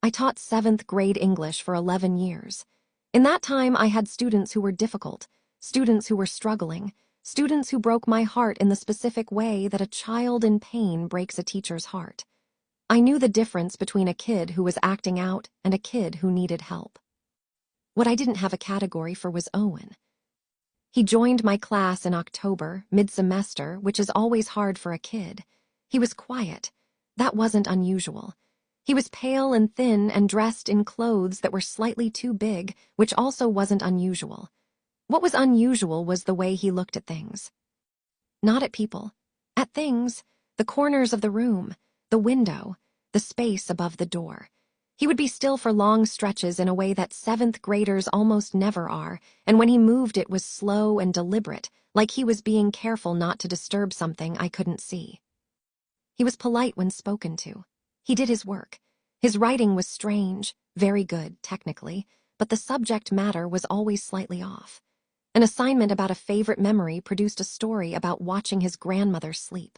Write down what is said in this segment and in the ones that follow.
I taught 7th grade English for 11 years. In that time, I had students who were difficult, students who were struggling, students who broke my heart in the specific way that a child in pain breaks a teacher's heart. I knew the difference between a kid who was acting out and a kid who needed help. What I didn't have a category for was Owen. He joined my class in October, mid-semester, which is always hard for a kid. He was quiet. That wasn't unusual. He was pale and thin and dressed in clothes that were slightly too big, which also wasn't unusual. What was unusual was the way he looked at things. Not at people. At things, the corners of the room, the window, the space above the door. He would be still for long stretches in a way that 7th graders almost never are, and when he moved it was slow and deliberate, like he was being careful not to disturb something I couldn't see. He was polite when spoken to. He did his work. His writing was strange, very good, technically, but the subject matter was always slightly off. An assignment about a favorite memory produced a story about watching his grandmother sleep.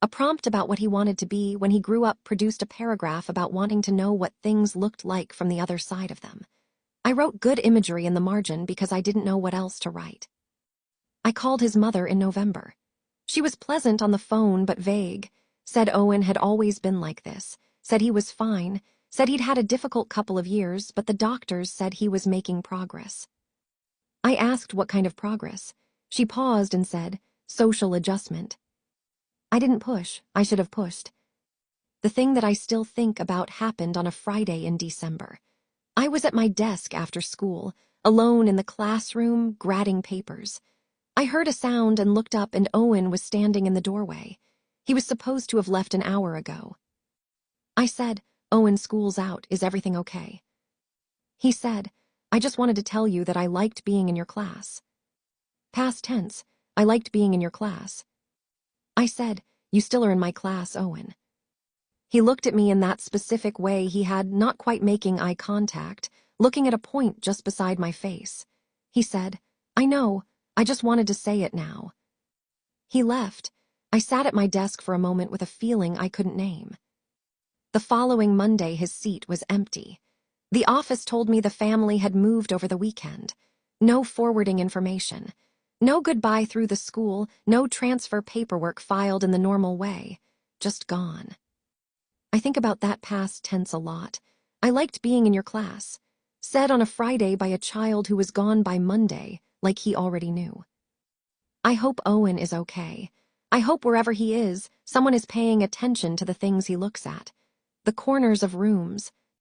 A prompt about what he wanted to be when he grew up produced a paragraph about wanting to know what things looked like from the other side of them. I wrote good imagery in the margin because I didn't know what else to write. I called his mother in November. She was pleasant on the phone but vague, said Owen had always been like this, said he was fine, said he'd had a difficult couple of years, but the doctors said he was making progress. I asked what kind of progress. She paused and said, social adjustment. I didn't push. I should have pushed. The thing that I still think about happened on a Friday in December. I was at my desk after school, alone in the classroom, grading papers. I heard a sound and looked up, and Owen was standing in the doorway. He was supposed to have left an hour ago. I said, "Owen, school's out. Is everything okay?" He said, "I just wanted to tell you that I liked being in your class." Past tense, I liked being in your class. I said, "You still are in my class, Owen." He looked at me in that specific way he had, not quite making eye contact, looking at a point just beside my face. He said, "I know, I just wanted to say it now." He left. I sat at my desk for a moment with a feeling I couldn't name. The following Monday, his seat was empty. The office told me the family had moved over the weekend. No forwarding information. No goodbye through the school, no transfer paperwork filed in the normal way. Just gone. I think about that past tense a lot. I liked being in your class. Said on a Friday by a child who was gone by Monday, like he already knew. I hope Owen is okay. I hope wherever he is, someone is paying attention to the things he looks at. The corners of rooms,